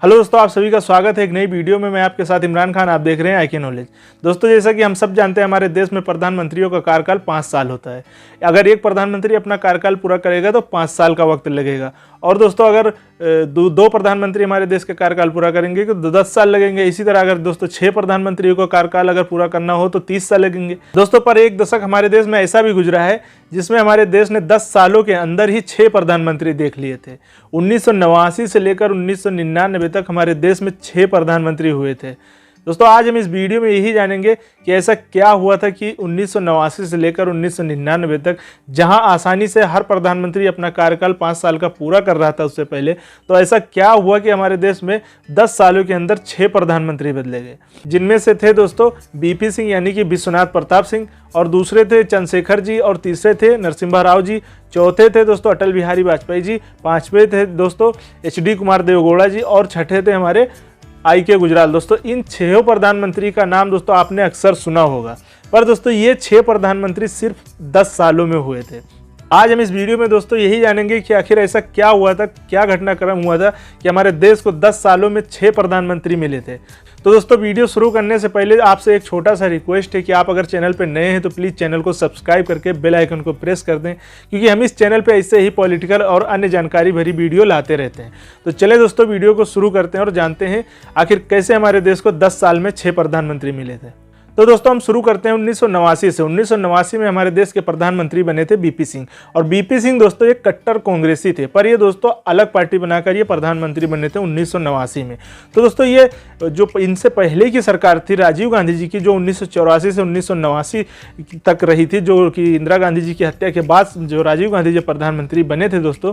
Hello दोस्तों, आप सभी का स्वागत है एक नई वीडियो में। मैं आपके साथ इमरान खान, आप देख रहे हैं IK नॉलेज। दोस्तों, जैसा कि हम सब जानते हैं, हमारे देश में प्रधानमंत्रियों का कार्यकाल 5 साल होता है। अगर एक प्रधानमंत्री अपना कार्यकाल पूरा करेगा तो 5 साल का वक्त लगेगा। और दोस्तों, अगर दो प्रधानमंत्री हमारे देश का कार्यकाल पूरा करेंगे तो 10 साल लगेंगे। इसी तरह अगर दोस्तों 6 प्रधानमंत्रियों का कार्यकाल अगर पूरा करना हो तो 30 साल लगेंगे। दोस्तों, पर एक दशक हमारे देश में ऐसा भी गुजरा है जिसमें हमारे देश ने 10 सालों के अंदर ही 6 प्रधानमंत्री देख लिए थे। 1989 से लेकर 1999 तक हमारे देश में 6 प्रधानमंत्री हुए थे। दोस्तों, आज हम इस वीडियो में यही जानेंगे कि ऐसा क्या हुआ था कि 1989 से लेकर 1999 तक, जहां आसानी से हर प्रधानमंत्री अपना कार्यकाल 5 साल का पूरा कर रहा था उससे पहले, तो ऐसा क्या हुआ कि हमारे देश में 10 सालों के अंदर 6 प्रधानमंत्री बदले गए। जिनमें से थे दोस्तों BP सिंह यानी कि विश्वनाथ प्रताप सिंह, और दूसरे थे चंद्रशेखर जी, और तीसरे थे नरसिम्हा राव जी, चौथे थे दोस्तों अटल बिहारी वाजपेयी जी, पांचवें थे दोस्तों HD कुमार देवगौड़ा जी, और छठे थे हमारे IK गुजराल। दोस्तों, इन 6 प्रधानमंत्री का नाम दोस्तों आपने अक्सर सुना होगा, पर दोस्तों ये 6 प्रधानमंत्री सिर्फ 10 सालों में हुए थे। आज हम इस वीडियो में दोस्तों यही जानेंगे कि आखिर ऐसा क्या हुआ था, क्या घटनाक्रम हुआ था कि हमारे देश को 10 सालों में 6 प्रधानमंत्री मिले थे। तो दोस्तों, वीडियो शुरू करने से पहले आपसे एक छोटा सा रिक्वेस्ट है कि आप अगर चैनल पर नए हैं तो प्लीज़ चैनल को सब्सक्राइब करके बेल आइकन को प्रेस कर दें, क्योंकि हम इस चैनल पे ऐसे ही पॉलिटिकल और अन्य जानकारी भरी वीडियो लाते रहते हैं। तो चले दोस्तों, वीडियो को शुरू करते हैं और जानते हैं आखिर कैसे हमारे देश को 10 साल में 6 प्रधानमंत्री मिले थे। तो दोस्तों, हम शुरू करते हैं 1989 से। 1989 में हमारे देश के प्रधानमंत्री बने थे BP सिंह, और BP सिंह दोस्तों एक कट्टर कांग्रेसी थे, पर ये दोस्तों अलग पार्टी बनाकर ये प्रधानमंत्री बने थे 1989 में। तो दोस्तों, ये जो इनसे पहले की सरकार थी राजीव गांधी जी की, जो 1984 से 1989 तक रही थी, जो कि इंदिरा गांधी जी की हत्या के बाद जो राजीव गांधी जी प्रधानमंत्री बने थे दोस्तों,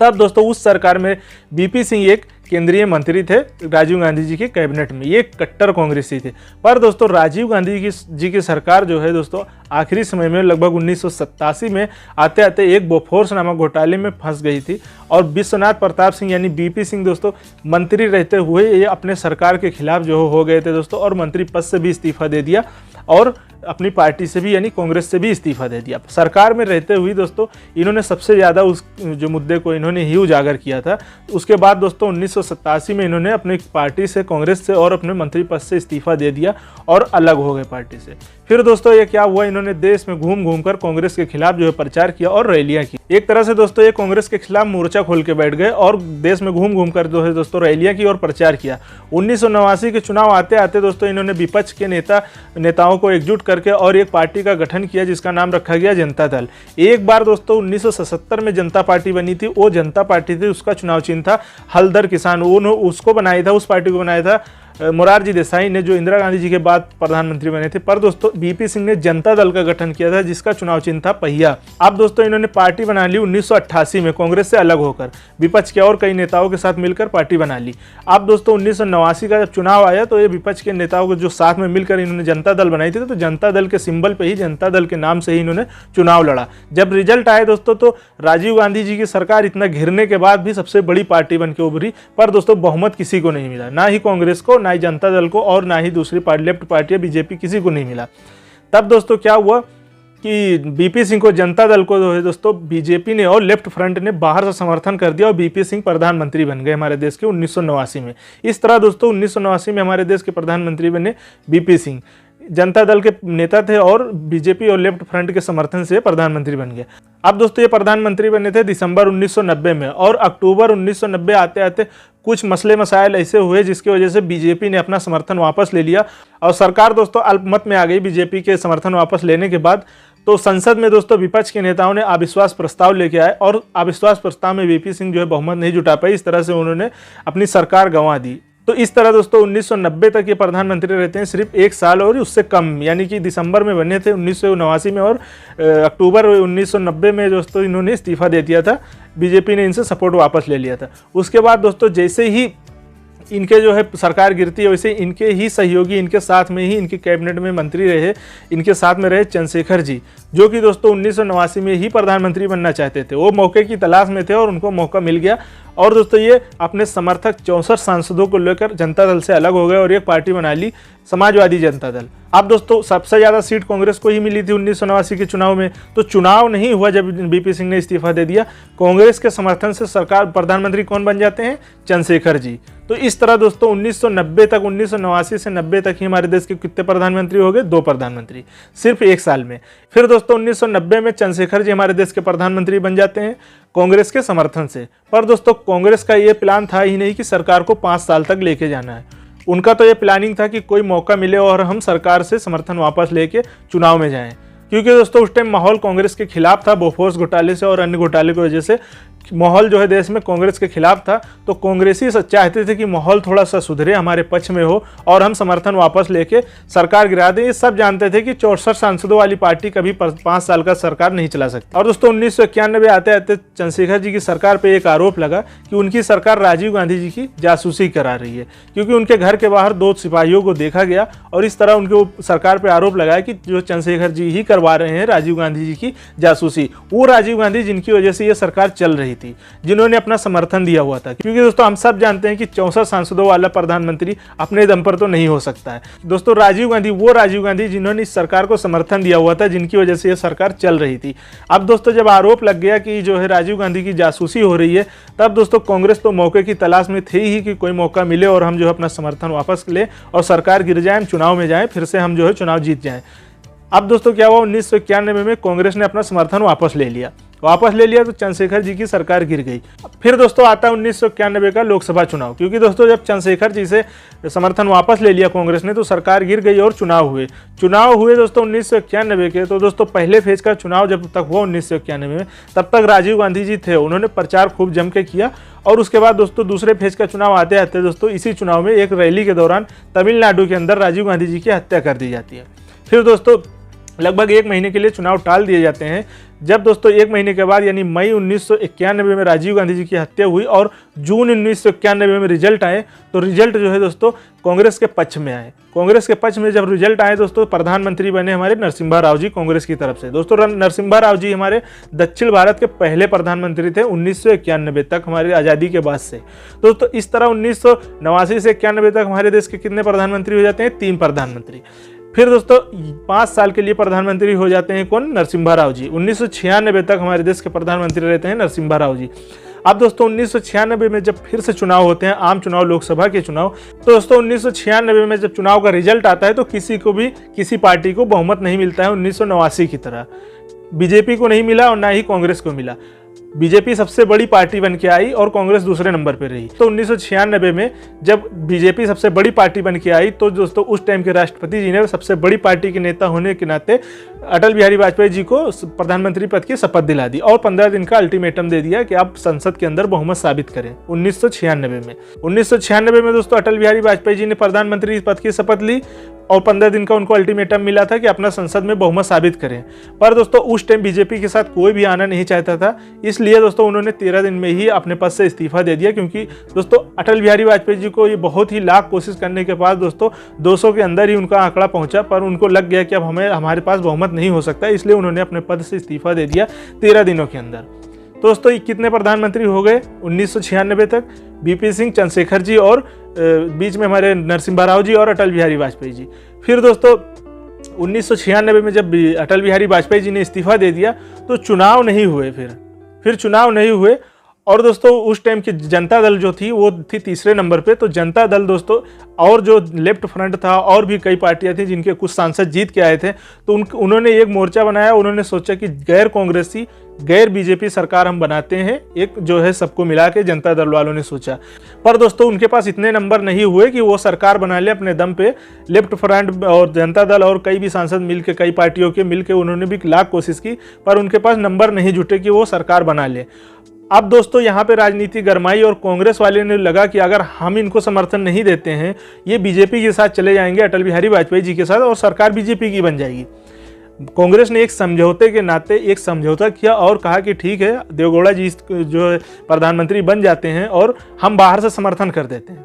तब दोस्तों उस सरकार में BP सिंह एक केंद्रीय मंत्री थे राजीव गांधी जी के कैबिनेट में। ये कट्टर कांग्रेसी थे। पर दोस्तों, राजीव गांधी जी की सरकार जो है दोस्तों आखिरी समय में लगभग 1987 में आते आते एक बोफोर्स नामक घोटाले में फंस गई थी, और विश्वनाथ प्रताप सिंह यानी BP सिंह दोस्तों मंत्री रहते हुए ये अपने सरकार के खिलाफ जो हो गए थे दोस्तों, और मंत्री पद से भी इस्तीफा दे दिया, और अपनी पार्टी से भी यानी कांग्रेस से भी इस्तीफा दे दिया। सरकार में रहते हुए दोस्तों इन्होंने सबसे ज़्यादा उस जो मुद्दे को इन्होंने ही उजागर किया था। उसके बाद दोस्तों 1987 में इन्होंने अपनी पार्टी से, कांग्रेस से, और अपने मंत्री पद से इस्तीफा दे दिया और अलग हो गए पार्टी से। फिर दोस्तों ये क्या हुआ, इन्होंने देश में घूम घूम कर कांग्रेस के खिलाफ जो है प्रचार किया और रैलियां की। एक तरह से दोस्तों ये कांग्रेस के खिलाफ मोर्चा खोल के बैठ गए और देश में घूम घूम कर जो है दोस्तों रैलियां की और प्रचार किया। 1989 के चुनाव आते आते दोस्तों इन्होंने विपक्ष के नेताओं को एकजुट करके और एक पार्टी का गठन किया जिसका नाम रखा गया जनता दल। एक बार दोस्तों 1977 में जनता पार्टी बनी थी, वो जनता पार्टी थी, उसका चुनाव चिन्ह था हलदर किसान। उसको बनाया था, उस पार्टी को बनाया था मोरारजी देसाई ने, जो इंदिरा गांधी जी के बाद प्रधानमंत्री बने थे। पर दोस्तों BP सिंह ने जनता दल का गठन किया था जिसका चुनाव चिन्ह था पहिया। अब दोस्तों इन्होंने पार्टी बना ली 1988 में कांग्रेस से अलग होकर, विपक्ष के और कई नेताओं के साथ मिलकर पार्टी बना ली। अब दोस्तों 1989 का जब चुनाव आया तो ये विपक्ष के नेताओं को जो साथ में मिलकर इन्होंने जनता दल बनाई थी, तो जनता दल के सिंबल पे ही, जनता दल के नाम से ही इन्होंने चुनाव लड़ा। जब रिजल्ट आए दोस्तों तो राजीव गांधी जी की सरकार इतना घिरने के बाद भी सबसे बड़ी पार्टी बन के उभरी, पर दोस्तों बहुमत किसी को नहीं मिला, ना ही कांग्रेस को, ना ही जनता दल को, और ना ही दूसरी पार्टी लेफ्ट पार्टी BJP, किसी को नहीं मिला। तब दोस्तों क्या हुआ कि BP सिंह को, जनता दल को दोस्तों BJP ने और लेफ्ट फ्रंट ने बाहर से समर्थन कर दिया और BP सिंह प्रधानमंत्री बन गए हमारे देश के 1989 में। इस तरह दोस्तों 1989 में हमारे देश के प्रधानमंत्री बने BP सिंह। जनता दल के नेता थे और BJP और लेफ्ट फ्रंट के समर्थन से प्रधानमंत्री बन गए। अब दोस्तों ये प्रधानमंत्री बने थे दिसंबर 1990 में, और अक्टूबर 1990 आते आते कुछ मसले मसाइल ऐसे हुए जिसकी वजह से BJP ने अपना समर्थन वापस ले लिया और सरकार दोस्तों अल्पमत में आ गई। BJP के समर्थन वापस लेने के बाद तो संसद में दोस्तों विपक्ष के नेताओं ने अविश्वास प्रस्ताव लेके आए, और अविश्वास प्रस्ताव में BP सिंह जो है बहुमत नहीं जुटा पाई। इस तरह से उन्होंने अपनी सरकार गंवा दी। तो इस तरह दोस्तों 1990 तक ये प्रधानमंत्री रहते हैं, सिर्फ 1 साल और उससे कम, यानी कि दिसंबर में बने थे 1989 में, और अक्टूबर 1990 में दोस्तों इन्होंने इस्तीफा दे दिया था। BJP ने इनसे सपोर्ट वापस ले लिया था। उसके बाद दोस्तों जैसे ही इनके जो है सरकार गिरती है, वैसे इनके ही सहयोगी, इनके साथ में ही इनके कैबिनेट में मंत्री रहे, इनके साथ में रहे चंद्रशेखर जी, जो कि दोस्तों 1989 में ही प्रधानमंत्री बनना चाहते थे। वो मौके की तलाश में थे और उनको मौका मिल गया, और दोस्तों ये अपने समर्थक 64 सांसदों को लेकर जनता दल से अलग हो गए और एक पार्टी बना ली, समाजवादी जनता दल। अब दोस्तों सबसे ज़्यादा सीट कांग्रेस को ही मिली थी 1989 के चुनाव में। तो चुनाव नहीं हुआ जब BP सिंह ने इस्तीफा दे दिया, कांग्रेस के समर्थन से सरकार प्रधानमंत्री कौन बन जाते हैं? चंद्रशेखर जी। तो तो इस तरह दोस्तों 1990 तक, 1989 से 90 तक ही हमारे देश के कितने प्रधानमंत्री हो गए? 2 प्रधानमंत्री सिर्फ एक साल में। फिर दोस्तों 1990 में चंद्रशेखर जी हमारे देश के प्रधानमंत्री बन जाते हैं कांग्रेस के समर्थन से। पर दोस्तों कांग्रेस का ये प्लान था ही नहीं कि सरकार को 5 साल तक लेके जाना है। उनका तो ये प्लानिंग था कि कोई मौका मिले और हम सरकार से समर्थन वापस लेके चुनाव में जाएं, क्योंकि दोस्तों उस टाइम माहौल कांग्रेस के खिलाफ था। बोफोर्स घोटाले से और अन्य घोटाले की वजह से माहौल जो है देश में कांग्रेस के खिलाफ था। तो कांग्रेसी चाहते थे कि माहौल थोड़ा सा सुधरे, हमारे पक्ष में हो और हम समर्थन वापस लेके सरकार गिरा दें। ये सब जानते थे कि 64 सांसदों वाली पार्टी कभी 5 साल का सरकार नहीं चला सकती। और दोस्तों 1991 आते आते चंद्रशेखर जी की सरकार पर एक आरोप लगा कि उनकी सरकार राजीव गांधी जी की जासूसी करा रही है, क्योंकि उनके घर के बाहर 2 सिपाहियों को देखा गया और इस तरह उनके सरकार पर आरोप लगाया कि जो चंद्रशेखर जी ही करवा रहे हैं राजीव गांधी जी की जासूसी। वो राजीव गांधी जिनकी वजह से ये सरकार चल रही थी, जिन्होंने अपना समर्थन दिया हुआ था। क्योंकि दोस्तों हम सब जानते हैं कि 64 सांसदों वाला प्रधानमंत्री अपने दम पर तो नहीं हो सकता है। दोस्तों राजीव गांधी, वो राजीव गांधी जिन्होंने इस सरकार को समर्थन दिया हुआ था, जिनकी वजह से ये सरकार चल रही थी। अब दोस्तों जब आरोप लग गया कि जो है राजीव गांधी की जासूसी हो रही है, तब दोस्तों कांग्रेस तो मौके की तलाश में थी ही कि कोई मौका मिले और हम जो है अपना समर्थन वापस लें और सरकार गिर जाए, चुनाव में जाए, फिर से हम जो है चुनाव जीत जाएं। अब दोस्तों क्या हुआ, 1991 में कांग्रेस ने अपना समर्थन वापस ले लिया तो चंद्रशेखर जी की सरकार गिर गई। फिर दोस्तों आता है 1991 का लोकसभा चुनाव, क्योंकि दोस्तों जब चंद्रशेखर जी से समर्थन वापस ले लिया कांग्रेस ने तो सरकार गिर गई और चुनाव हुए दोस्तों 1991 के। तो दोस्तों पहले फेज का चुनाव जब तक हुआ 1991 में, तब तक राजीव गांधी जी थे, उन्होंने प्रचार खूब जम के किया। और उसके बाद दोस्तों दूसरे फेज का चुनाव आते आते दोस्तों इसी चुनाव में एक रैली के दौरान तमिलनाडु के अंदर राजीव गांधी जी की हत्या कर दी जाती है। फिर दोस्तों लगभग 1 महीने के लिए चुनाव टाल दिए जाते हैं। जब दोस्तों 1 महीने के बाद यानी मई 1991 में राजीव गांधी जी की हत्या हुई और जून 1991 में रिजल्ट आए, तो रिजल्ट जो है दोस्तों कांग्रेस के पक्ष में आए। कांग्रेस के पक्ष में जब रिजल्ट आए दोस्तों, प्रधानमंत्री बने हमारे नरसिम्हा राव जी कांग्रेस की तरफ से। दोस्तों नरसिम्हा राव जी हमारे दक्षिण भारत के पहले प्रधानमंत्री थे 1991 तक, हमारी आज़ादी के बाद से। दोस्तों इस तरह 1989 से 91 तक हमारे देश के कितने प्रधानमंत्री हो जाते हैं? 3 प्रधानमंत्री। फिर दोस्तों 5 साल के लिए प्रधानमंत्री हो जाते हैं कौन? नरसिम्हा राव जी। 1996 तक हमारे देश के प्रधानमंत्री रहते हैं नरसिम्हा राव जी। अब दोस्तों 1996 में जब फिर से चुनाव होते हैं, आम चुनाव, लोकसभा के चुनाव, तो दोस्तों 1996 में जब चुनाव का रिजल्ट आता है तो किसी को भी, किसी पार्टी को बहुमत नहीं मिलता है 1989 की तरह। बीजेपी को नहीं मिला और ना ही कांग्रेस को मिला। बीजेपी सबसे बड़ी पार्टी बन के आई और कांग्रेस दूसरे नंबर पर रही। तो 1996 में जब बीजेपी सबसे बड़ी पार्टी बन के आई तो दोस्तों उस टाइम के राष्ट्रपति जी ने सबसे बड़ी पार्टी के नेता होने के नाते अटल बिहारी वाजपेयी जी को प्रधानमंत्री पद की शपथ दिला दी और 15 दिन का अल्टीमेटम दे दिया कि आप संसद के अंदर बहुमत साबित करें। 1996 में दोस्तों अटल बिहारी वाजपेयी जी ने प्रधानमंत्री पद की शपथ ली और 15 दिन का उनको अल्टीमेटम मिला था कि अपना संसद में बहुमत साबित करें। पर दोस्तों उस टाइम बीजेपी के साथ कोई भी आना नहीं चाहता था, इसलिए दोस्तों उन्होंने 13 दिन में ही अपने पद से इस्तीफा दे दिया। क्योंकि दोस्तों अटल बिहारी वाजपेयी जी को ये बहुत ही लाख कोशिश करने के बाद दोस्तों 200 के अंदर ही उनका आंकड़ा पहुंचा, पर उनको लग गया कि अब हमारे पास बहुमत नहीं हो सकता, इसलिए उन्होंने अपने पद से इस्तीफा दे दिया 13 दिनों के अंदर। दोस्तों कितने प्रधानमंत्री हो गए 1996 तक? बीपी सिंह, चंद्रशेखर जी और बीच में हमारे नरसिम्हा राव जी और अटल बिहारी वाजपेयी जी। फिर दोस्तों 1996 में जब अटल बिहारी वाजपेयी जी ने इस्तीफा दे दिया तो चुनाव नहीं हुए। फिर चुनाव नहीं हुए और दोस्तों उस टाइम की जनता दल जो थी वो थी तीसरे नंबर पे। तो जनता दल दोस्तों और जो लेफ्ट फ्रंट था और भी कई पार्टियां थी जिनके कुछ सांसद जीत के आए थे, तो उन्होंने एक मोर्चा बनाया। उन्होंने सोचा कि गैर कांग्रेसी, गैर बीजेपी सरकार हम बनाते हैं, एक जो है सबको मिला के जनता दल वालों ने सोचा। पर दोस्तों उनके पास इतने नंबर नहीं हुए कि वो सरकार बना ले अपने दम पे। लेफ्ट फ्रंट और जनता दल और कई भी सांसद मिलके, कई पार्टियों के मिलके उन्होंने भी लाख कोशिश की, पर उनके पास नंबर नहीं जुटे कि वो सरकार बना ले। अब दोस्तों यहाँ पे राजनीति गरमाई और कांग्रेस वाले ने लगा कि अगर हम इनको समर्थन नहीं देते हैं, ये बीजेपी के साथ चले जाएंगे, अटल बिहारी वाजपेयी जी के साथ, और सरकार बीजेपी की बन जाएगी। कांग्रेस ने एक समझौते के नाते एक समझौता किया और कहा कि ठीक है, देवेगौड़ा जी जो प्रधानमंत्री बन जाते हैं और हम बाहर से समर्थन कर देते हैं।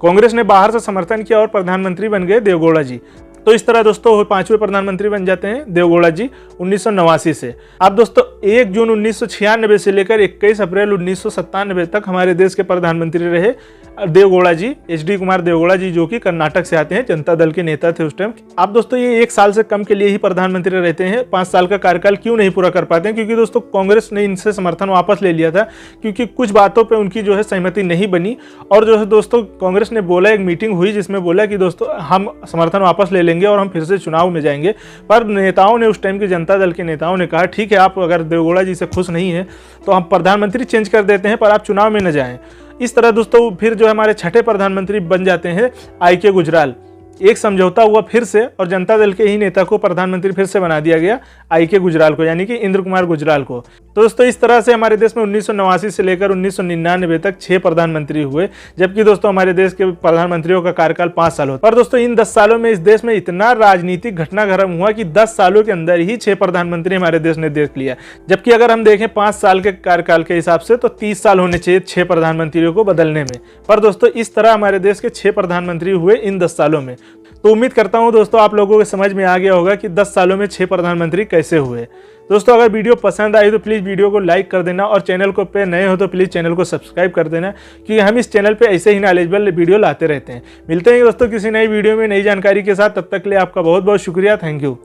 कांग्रेस ने बाहर से समर्थन किया और प्रधानमंत्री बन गए देवेगौड़ा जी। तो इस तरह दोस्तों 5वें प्रधानमंत्री बन जाते हैं देवेगौड़ा जी 1989 से। अब दोस्तों 1 जून 1996 से लेकर 21 अप्रैल 1997 तक हमारे देश के प्रधानमंत्री रहे देवगौड़ा जी, HD कुमार देवगौड़ा जी, जो कि कर्नाटक से आते हैं, जनता दल के नेता थे उस टाइम। आप दोस्तों ये 1 साल से कम के लिए ही प्रधानमंत्री रहते हैं, 5 साल का कार्यकाल क्यों नहीं पूरा कर पाते हैं? क्योंकि दोस्तों कांग्रेस ने इनसे समर्थन वापस ले लिया था, क्योंकि कुछ बातों पे उनकी जो है सहमति नहीं बनी। और जो है दोस्तों कांग्रेस ने बोला, एक मीटिंग हुई जिसमें बोला कि दोस्तों हम समर्थन वापस ले लेंगे और हम फिर से चुनाव में जाएंगे। पर नेताओं ने, उस टाइम के जनता दल के नेताओं ने कहा ठीक है, आप अगर देवगौड़ा जी से खुश नहीं है तो हम प्रधानमंत्री चेंज कर देते हैं, पर आप चुनाव में न जाएं। इस तरह दोस्तों फिर जो हमारे छठे प्रधानमंत्री बन जाते हैं IK गुजराल। एक समझौता हुआ फिर से और जनता दल के ही नेता को प्रधानमंत्री फिर से बना दिया गया, IK गुजराल को, यानी कि इंद्र कुमार गुजराल को। तो दोस्तों इस तरह से हमारे देश में 1989 से लेकर 1999 तक 6 प्रधानमंत्री हुए, जबकि दोस्तों हमारे देश के प्रधानमंत्रियों का कार्यकाल 5 साल होता है। और दोस्तों इन 10 सालों में इस देश में इतना राजनीतिक घटनाक्रम हुआ कि 10 सालों के अंदर ही 6 प्रधानमंत्री हमारे देश ने देख लिया। जबकि अगर हम देखें 5 साल के कार्यकाल के हिसाब से तो 30 साल होने चाहिए 6 प्रधानमंत्रियों को बदलने में। पर दोस्तों इस तरह हमारे देश के 6 प्रधानमंत्री हुए इन 10 सालों में। तो उम्मीद करता हूं दोस्तों आप लोगों को समझ में आ गया होगा कि 10 सालों में 6 प्रधानमंत्री कैसे हुए। दोस्तों अगर वीडियो पसंद आई तो प्लीज़ वीडियो को लाइक कर देना, और चैनल को पे नए हो तो प्लीज़ चैनल को सब्सक्राइब कर देना, क्योंकि हम इस चैनल पे ऐसे ही नॉलेजेबल वीडियो लाते रहते हैं। मिलते हैं दोस्तों किसी नई वीडियो में नई जानकारी के साथ, तब तक के लिए आपका बहुत बहुत शुक्रिया। Thank you.